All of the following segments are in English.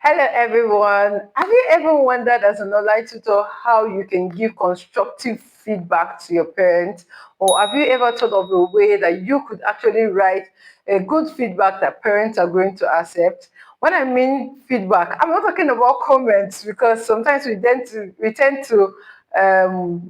Hello everyone. Have you ever wondered as an online tutor how you can give constructive feedback to your parents? Or have you ever thought of a way that you could actually write a good feedback that parents are going to accept? When I mean feedback, I'm not talking about comments because sometimes we tend to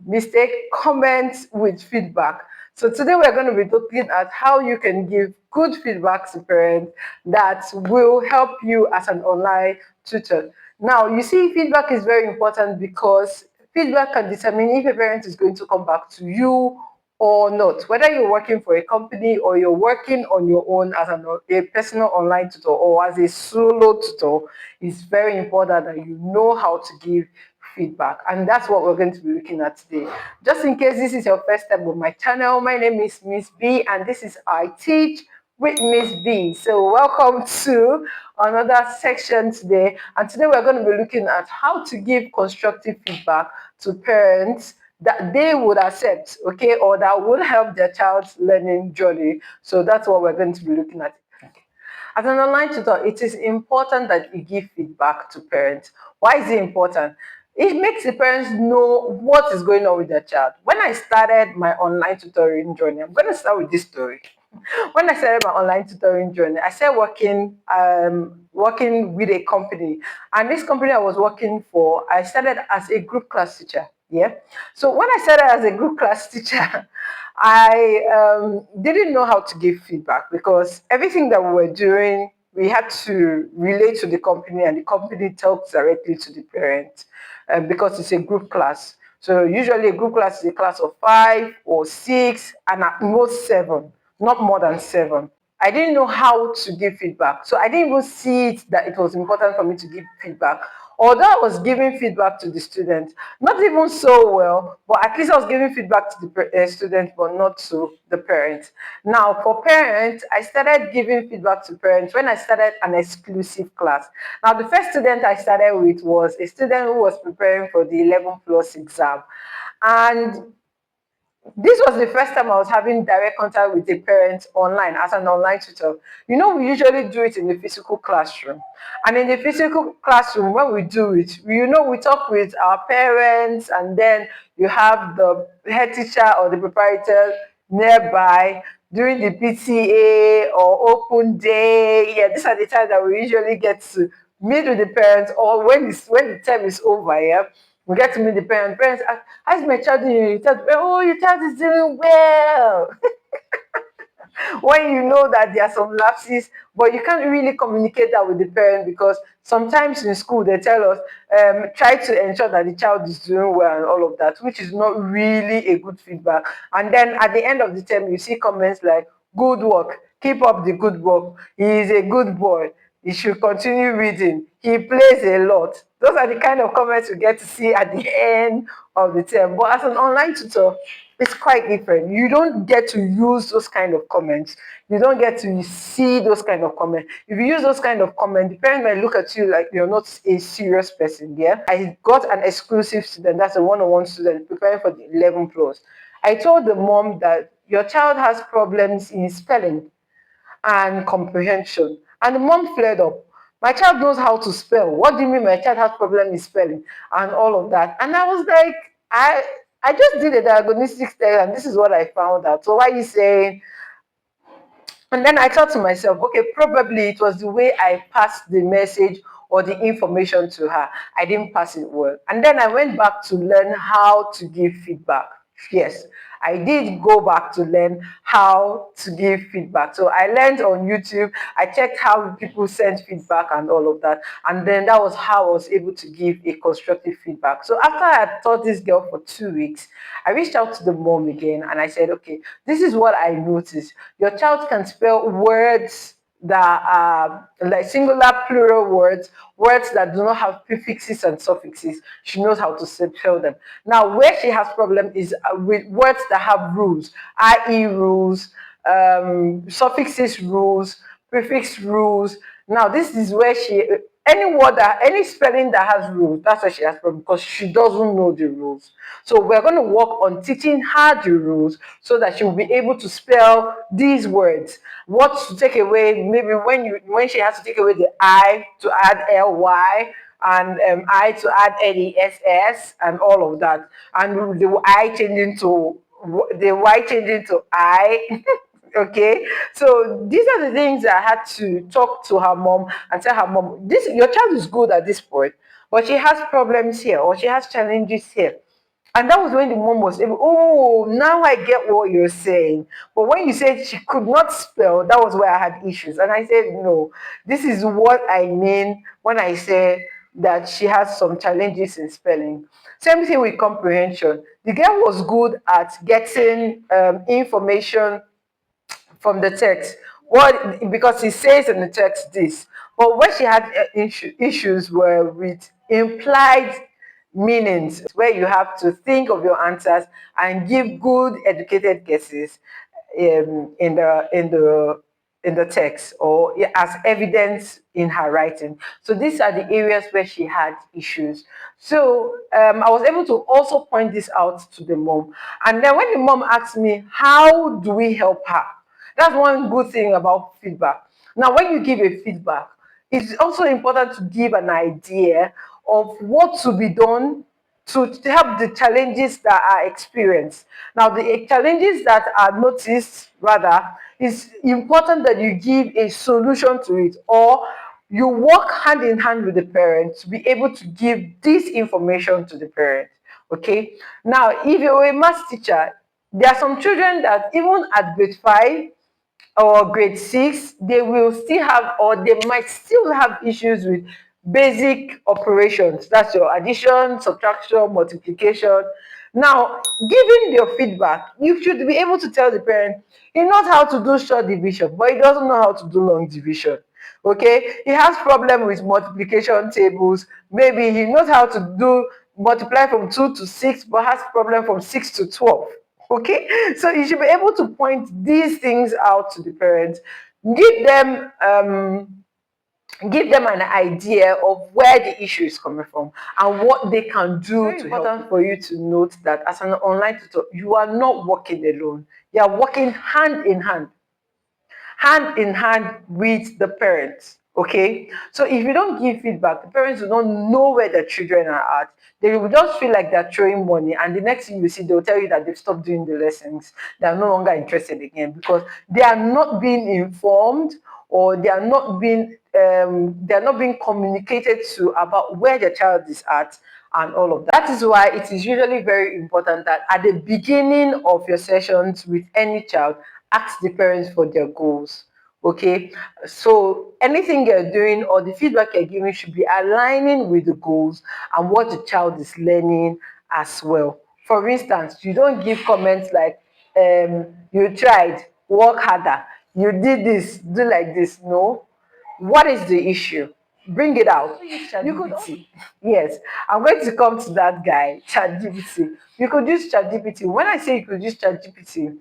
mistake comments with feedback. So today we're going to be looking at how you can give good feedback to parents that will help you as an online tutor. Now, you see, feedback is very important because feedback can determine if a parent is going to come back to you or not. Whether you're working for a company or you're working on your own as a personal online tutor or as a solo tutor, it's very important that you know how to give feedback, and that's what we're going to be looking at today. Just in case this is your first time on my channel, my name is Miss B and this is I Teach with Miss B. So welcome to another section today, and today we're going to be looking at how to give constructive feedback to parents that they would accept, okay, or that would help their child's learning journey. So that's what we're going to be looking at. As an online tutor, it is important that you give feedback to parents. Why is it important? It makes the parents know what is going on with their child. When I started my online tutoring journey, I'm going to start with this story. When I started my online tutoring journey, I started working with a company, and this company I was working for, I started as a group class teacher. Yeah. So when I started as a group class teacher, I didn't know how to give feedback because everything that we were doing, we had to relate to the company, and the company talks directly to the parent because it's a group class. So usually a group class is a class of 5 or 6 and at most 7, not more than 7. I didn't know how to give feedback. So I didn't even see it that it was important for me to give feedback. Although I was giving feedback to the student, not even so well, but at least I was giving feedback to the student, but not to the parents. Now, for parents, I started giving feedback to parents when I started an exclusive class. Now, the first student I started with was a student who was preparing for the 11 plus exam. And this was the first time I was having direct contact with a parent online as an online tutor. You know, we usually do it in the physical classroom. And in the physical classroom, when we do it, we talk with our parents, and then you have the head teacher or the proprietor nearby during the PTA or open day. Yeah, these are the times that we usually get to meet with the parents, or when the term is over, yeah, we get to meet the parents. Parents ask, how's my child doing? You tell, oh, your child is doing well. When you know that there are some lapses, but you can't really communicate that with the parent because sometimes in school they tell us, try to ensure that the child is doing well and all of that, which is not really a good feedback. And then at the end of the term, you see comments like, good work, keep up the good work, he is a good boy, he should continue reading, he plays a lot. Those are the kind of comments you get to see at the end of the term. But as an online tutor, it's quite different. You don't get to use those kind of comments. You don't get to see those kind of comments. If you use those kind of comments, the parent might look at you like you're not a serious person. Yeah. I got an exclusive student, that's a one-on-one student preparing for the 11 plus. I told the mom that your child has problems in spelling and comprehension. And the mom flared up. My child knows how to spell. What do you mean my child has problem in spelling? And all of that. And I was like, I just did a diagnostic test and this is what I found out. So why are you saying? And then I thought to myself, okay, probably it was the way I passed the message or the information to her. I didn't pass it well. And then I went back to learn how to give feedback. Yes, I did go back to learn how to give feedback. So I learned on YouTube, I checked how people send feedback and all of that. And then that was how I was able to give a constructive feedback. So after I had taught this girl for 2 weeks, I reached out to the mom again and I said, okay, this is what I noticed. Your child can spell words that are like singular plural words, words that do not have prefixes and suffixes. She knows how to spell them. Now, where she has problem is with words that have rules, IE rules, suffixes rules, prefix rules. Now, this is where any word that, any spelling that has rules, that's why she has problem, because she doesn't know the rules. So we're going to work on teaching her the rules so that she will be able to spell these words. What to take away, maybe when she has to take away the I to add ly, and I to add less and all of that, and the I changing to the Y changing to I. Okay, so these are the things I had to talk to her mom and tell her mom, this your child is good at this point, but she has problems here, or she has challenges here. And that was when the mom was able, oh, now I get what you're saying. But when you said she could not spell, that was where I had issues. And I said, no, this is what I mean when I say that she has some challenges in spelling. Same thing with comprehension. The girl was good at getting information from the text. What, because it says in the text this, but what she had issues were with implied meanings, where you have to think of your answers and give good educated guesses in the text, or as evidence in her writing. So these are the areas where she had issues. So I was able to also point this out to the mom. And then when the mom asked me, how do we help her? That's one good thing about feedback. Now, when you give a feedback, it's also important to give an idea of what to be done to help the challenges that are experienced. Now, the challenges that are noticed, rather, it's important that you give a solution to it, or you work hand in hand with the parent to be able to give this information to the parent. Okay. Now, if you're a math teacher, there are some children that even at grade 5 or grade 6, they will still have, or they might still have issues with basic operations. That's your addition, subtraction, multiplication. Now, giving your feedback, you should be able to tell the parent, he knows how to do short division, but he doesn't know how to do long division. Okay, he has problem with multiplication tables. Maybe he knows how to do multiply from 2 to 6, but has problem from 6 to 12. Okay, so you should be able to point these things out to the parents, give them give them an idea of where the issue is coming from and what they can do. It's very important for you to note that as an online tutor, you are not working alone. You are working hand in hand with the parents. Okay, so if you don't give feedback, the parents will not know where their children are at. They will just feel like they're throwing money, and the next thing you see, they'll tell you that they've stopped doing the lessons. They are no longer interested again because they are not being informed, or they are not being communicated to about where the child is at and all of that. That is why it is usually very important that at the beginning of your sessions with any child, ask the parents for their goals. Okay, so anything you're doing or the feedback you're giving should be aligning with the goals and what the child is learning as well. For instance, you don't give comments like, you tried, work harder, you did this, do like this. No, what is the issue? Bring it out. You could also, yes, I'm going to come to that guy, ChatGPT. You could use ChatGPT. When I say you could use ChatGPT,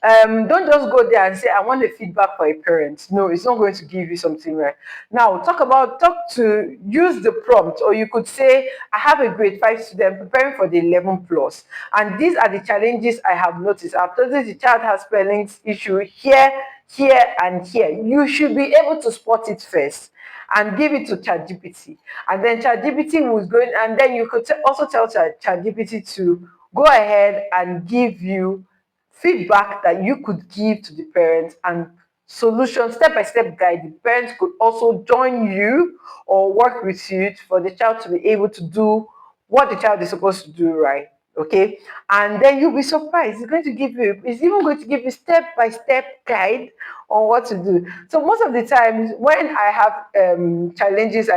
don't just go there and say, I want a feedback for a parent. No, it's not going to give you something right. Now, use the prompt, or you could say, I have a grade 5 student preparing for the 11 plus, and these are the challenges I have noticed. I've noticed the child has spelling issue here, here, and here. You should be able to spot it first and give it to ChatGPT. And then ChatGPT was going, and then you could also tell ChatGPT to go ahead and give you feedback that you could give to the parents, and solution, step-by-step guide. The parents could also join you or work with you for the child to be able to do what the child is supposed to do, right? Okay, and then you'll be surprised. It's even going to give you step-by-step guide on what to do. So most of the times when I have challenges,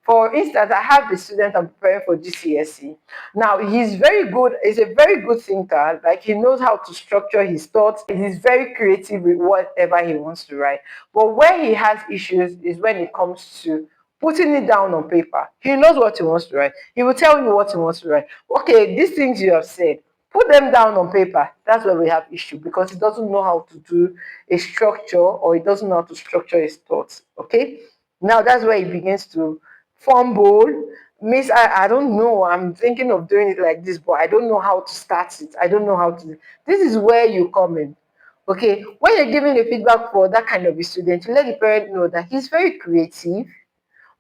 for instance, I have a student I'm preparing for GCSE. Now, he's a very good thinker. Like, he knows how to structure his thoughts. He's very creative with whatever he wants to write. But where he has issues is when it comes to putting it down on paper. He knows what he wants to write. He will tell you what he wants to write. Okay, these things you have said, put them down on paper. That's where we have issue, because he doesn't know how to do a structure, or he doesn't know how to structure his thoughts. Okay, now that's where he begins to fumble, miss, I don't know, I'm thinking of doing it like this, but I don't know how to start it. I don't know how to. This is where you come in. Okay, when you're giving a feedback for that kind of a student, you let the parent know that he's very creative,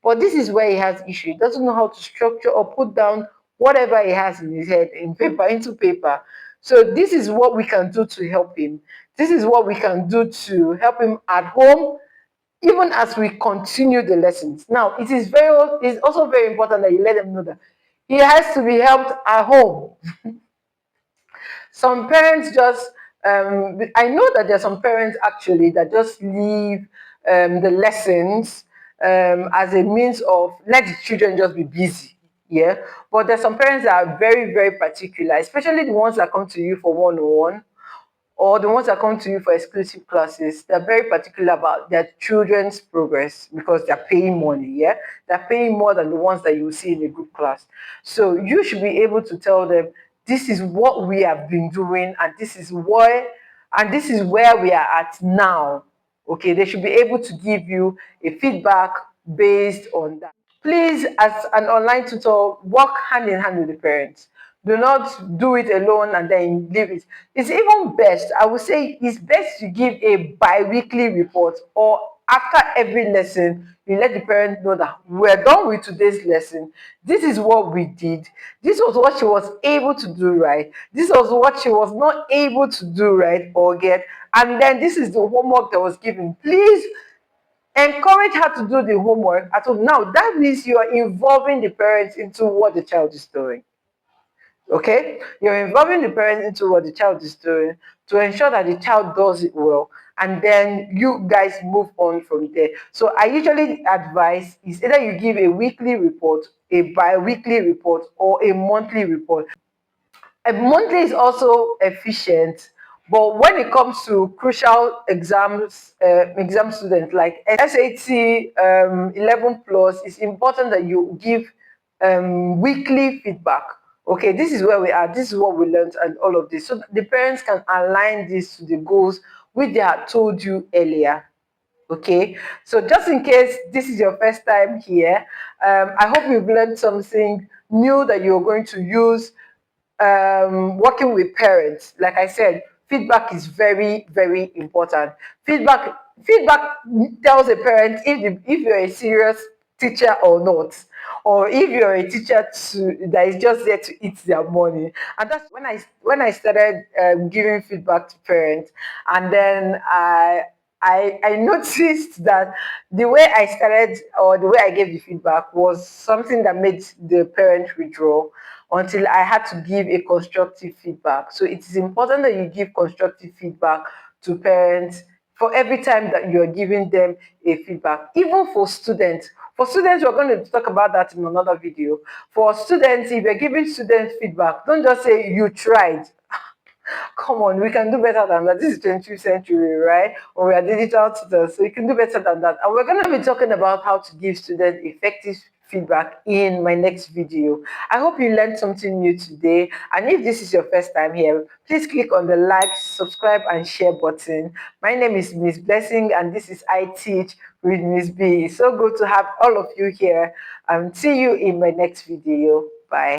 but this is where he has issue. He doesn't know how to structure or put down whatever he has in his head in paper into paper. So this is what we can do to help him. This is what we can do to help him at home, even as we continue the lessons. Now, it's also very important that you let them know that he has to be helped at home. Some parents just, I know that there are some parents actually that just leave the lessons as a means of let the children just be busy. Yeah, but there's some parents that are very, very particular, especially the ones that come to you for one-on-one, or the ones that come to you for exclusive classes. They're very particular about their children's progress because they're paying money. Yeah, they're paying more than the ones that you see in a group class. So you should be able to tell them, this is what we have been doing, and this is where we are at now. Okay, they should be able to give you a feedback based on that. Please, as an online tutor, work hand in hand with the parents. Do not do it alone and then leave it. It's even best, I would say, it's best to give a bi-weekly report, or after every lesson, you let the parent know that we're done with today's lesson. This is what we did. This was what she was able to do right. This was what she was not able to do right or get. And then this is the homework that was given. Please encourage her to do the homework at home. Now, that means you are involving the parents into what the child is doing. Okay? You're involving the parents into what the child is doing to ensure that the child does it well. And then you guys move on from there. So I usually advise is either you give a weekly report, a bi-weekly report, or a monthly report. A monthly is also efficient, but when it comes to crucial exams, exam students like SAT 11 plus, it's important that you give weekly feedback. Okay, this is where we are, this is what we learned, and all of this. So the parents can align this to the goals which they had told you earlier. Okay, so just in case this is your first time here, I hope you've learned something new that you're going to use working with parents. Like I said, feedback is very, very important. Feedback tells a parent if you're a serious teacher or not, or if you're a teacher that is just there to eat their money. And that's when I started giving feedback to parents, and then I noticed that the way I started, or the way I gave the feedback, was something that made the parent withdraw until I had to give a constructive feedback. So it is important that you give constructive feedback to parents for every time that you're giving them a feedback, even for students. For students, we're going to talk about that in another video. For students, if you're giving students feedback, don't just say you tried. Come on, we can do better than that. This is 20th century, right? Or we are digital tutors, so you can do better than that. And we're going to be talking about how to give students effective feedback in my next video. I hope you learned something new today. And if this is your first time here, please click on the like, subscribe, and share button. My name is Miss Blessing, and this is I Teach with Miss B. It's so good to have all of you here. And see you in my next video. Bye.